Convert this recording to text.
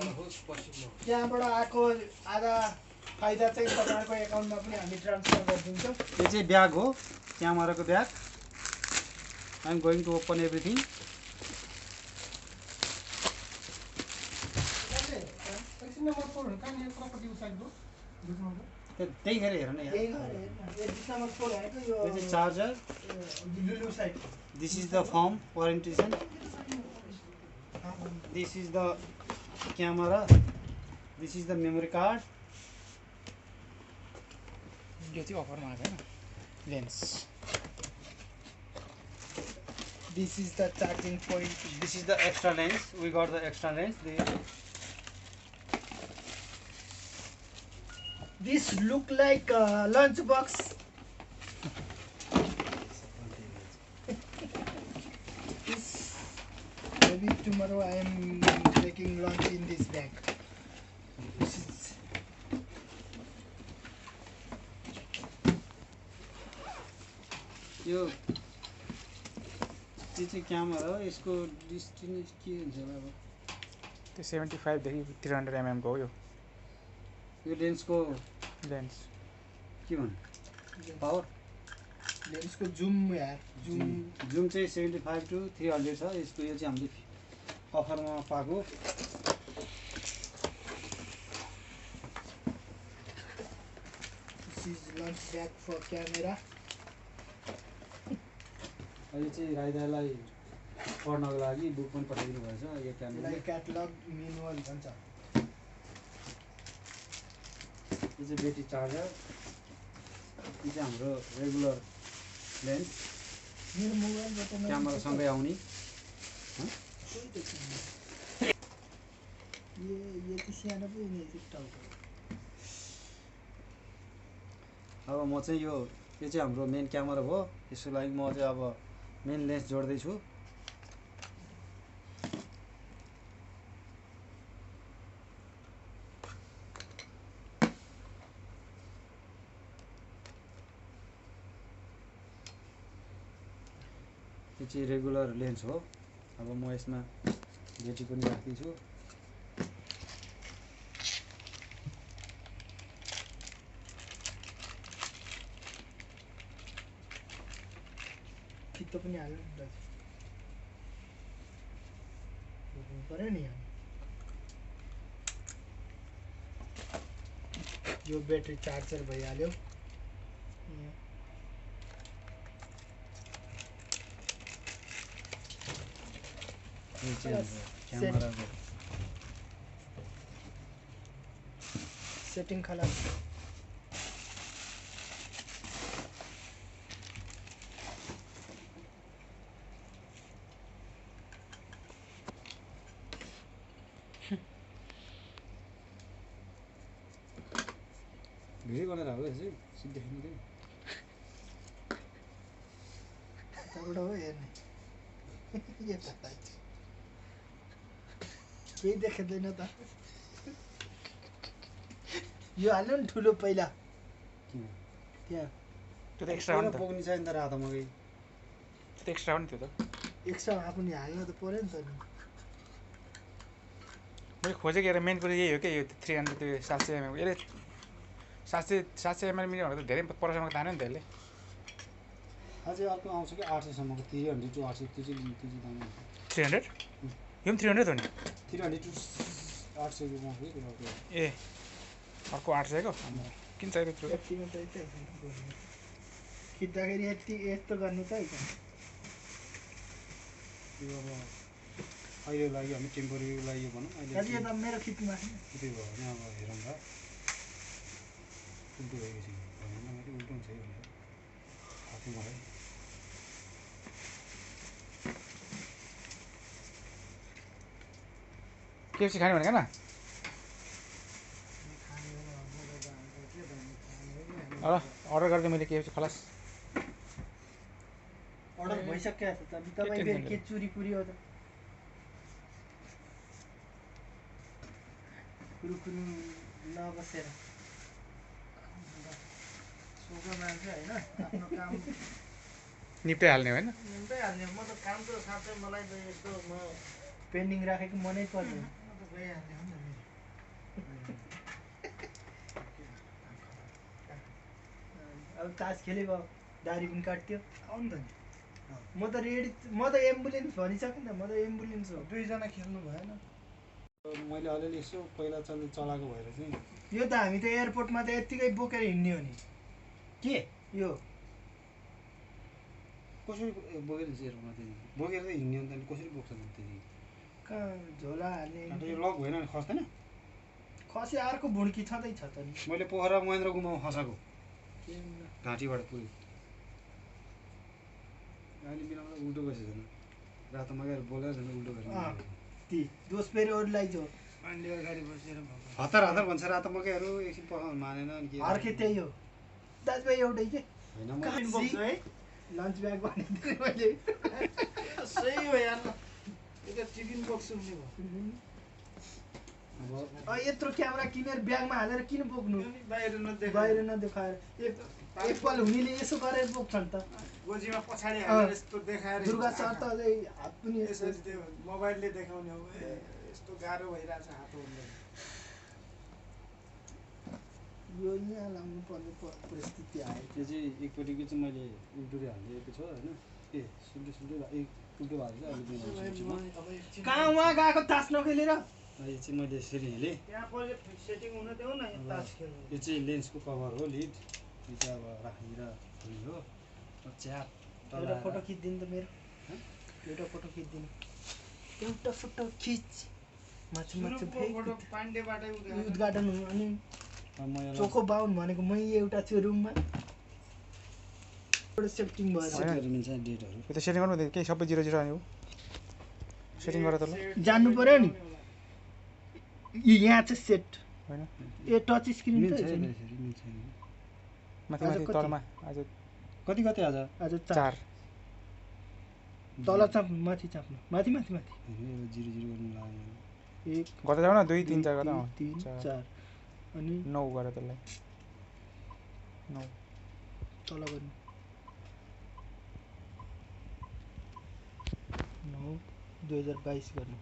त्यहाँबाट आएको आधा फाइदा चाहिँ तपाईँहरूको एकाउन्टमा पनि हामी ट्रान्सफर गरिदिन्छौँ। यो चाहिँ ब्याग हो, क्यामेराको bag. I am going to open everything. त्यही हेर हेर न यहाँ। यो चाहिँ charger. This is the firm orientation. This is the camera. This is the memory card. यो चाहिँ अफरमा आएको हैन lens. This is the charging point. This is the extra lens. We got the extra lens. This look like a lunch box. Maybe tomorrow I am taking lunch in this bag. This is यो चाहिँ camera हो। यसको distance के हुन्छ होला अब? त्यो 75 देखि 300 mm को हो यो लेन्सको लेन्स। के भन्नु? पावर लेन्सको जुम यार, जुम चाहिँ 75 to 300 छ यसको। यो चाहिँ हामीले अफरमा पाएको। This is lunch bag for camera. अहिले चाहिँ राइदालाई पढ्नको लागि बुक पनि पठाइदिनु भएछ। यो क्यामेरा क्याटलग म्यानुअल भन्छ। यो चाहिँ ब्याट्री चार्जर। यो चाहिँ हाम्रो रेगुलर लेन्स क्यामेरासँगै आउने। अब म चाहिँ यो चाहिँ हाम्रो मेन क्यामेरा भयो। यसको लागि म चाहिँ अब मेन लेन्स जोड्दैछु। यो चाहिँ रेगुलर लेन्स हो। अब म यसमा ब्याट्री पनि राख्दैछु। फितो पनि हाल्नु पर्यो नि। यो ब्याट्री चार्जर भइहाल्यो। क्यामेराको सेटिङ खलास। भिडियो बनाएर हो यसै सिधै देख्नु। त्यहाँबाट हो हेर्ने। केही देख्दैन त। यो हाल्नु नि ठुलो पहिला। त्यहाँ त्यो त एक्स्ट्रा हो नि त। पुग्ने छैन त रातो मकै। त्यो त एक्स्ट्रा हो नि त्यो त। एक्स्ट्रा आफूले हाल्न त पर्यो नि त। मैले खोजेको हेरेर मेन कुरो यही हो क्या। यो 300 त्यो 700 mm यसले 700 mm भनेर त धेरै परसम्म तान्यो नि त यसले। अझै अर्को आउँछ कि 800 सम्मको 300 to 800 त्यो चाहिँ 300 यो पनि 300 हो नि। 300 to 800 को माथि ए अर्को 800 को किन चाहियो त्यो? खिच्दाखेरि यस्तो गर्नु त। यो अब अहिलेको लागि हामी टेम्पोरेरीको लागि यो भनौँ। अहिले यो त मेरो खिच्नुमा त्यो भयो भने अब हेरौँ ल। उल्टो भएको छैन भएन मात्रै उल्टो हुन्छ यो भनेर थाहा मलाई। केएफसी खाने भनेको न? अर्डर गरिदिएँ मैले केएफसी खलास। अर्डर भइसक्यो त। तपाईँ फेरि के चुरी पुरी हो त? कुरुकुरु नबसेर सोको मान्छे होइन। आफ्नो काम निप्टाइहाल्ने होइन? निप्टाइहाल्ने। म त काम त साथै मलाई त यस्तो म पेन्डिङ राखेको मनै पर्दैन। म त गइहाल्ने हो नि। अब तास खेलेको दारी पनि काट्यो आउनु त नि म त रेडी म त एम्बुलेन्स भनिसकेँ नि त म त एम्बुलेन्स हो दुईजना खेल्नु भएन मैले अलिअलि यसो पहिला चलाएको भएर चाहिँ यो त हामी त एयरपोर्टमा त यत्तिकै बोकेर हिँड्ने हो नि के यो कसरी बोकेर एयरपोर्टमा त्यति बोकेर त हिँड्ने हो नि त कसरी बोक्छ त त्यति कहाँ झोला हाल्ने यो लक भएन भने खस्दैन खसी अर्को भुड्की छँदैछ त नि मैले पोखरा महेन्द्र गुम्बामा फसाएको घाँटीबाट पुरै अहिले बिनामा उल्टो बसेछ रातो मगाएर बोलेर उल्टो गरेर ती दोष फेरि अरूलाई जो पाण्डे अगाडि बसेर हतार हतार भन्छ रातो मकैहरू एकछिन पकाउनु मानेन अनि के अर्कै त्यही हो दाजुभाइ एउटै के होइन कहाँ म बोक्छु है लन्च ब्याग भनेको मैले सही हो यार एउटा टिफिन बक्स हुने भयो यत्रो क्यामेरा किनेर ब्यागमा हालेर किन बोक्नु बाहिर बाहिर नदेखाएर एकपल हुनेले यसो गरेर बोक्छ नि त गोजीमा पछाडि हालेर यस्तो देखाएर दुर्गा सर त अझै हात पनि यसरी त्यो मोबाइलले देखाउने हो यस्तो गाह्रो भइरहेछ हात हुँदैन यो यहाँ लाउनु पर्ने परिस्थिति आयो त्यो चाहिँ एकपट्टिको चाहिँ मैले उल्टो हालिदिएको छ होइन ए सुल्टो उल्टो हाल्छु कहाँ उहाँ गएको तास नखेलेर यो चाहिँ मैले यसरी हिलेँ त्यहाँ पहिले सेटिङ हुन देऊ न तास खेल्नु यो चाहिँ लेन्सको कभर हो लिड यो चाहिँ अब राखेर हो च्याप एउटा फोटो खिचिदिनु त मेरो एउटा फोटो खिचिदिनु एउटा फोटो खिच माथि पाण्डेबाटै उद्घाटन हुनु अनि चोखो बाहुन भनेको मै एउटा छु रुममा एउटा सेटिङ भएर डेटहरू यो त सेटिङ गर्नु केही सबै 00 आयो सेटिङ गरेर त ल जान्नु पर्यो नि यहाँ चाहिँ सेट हैन ए टच स्क्रिन त माथि माथि तलमा आज कति कति आज 4 तल चाप्नु माथि चाप्नु माथि माथि माथि 00 गर्नु लाग्यो 1 गर्दा जाऊ न 2 3 4 गर्दा 3 4 अनि 9 गरेर त्यसलाई 9 तल गर्नु 9 2022 गर्नु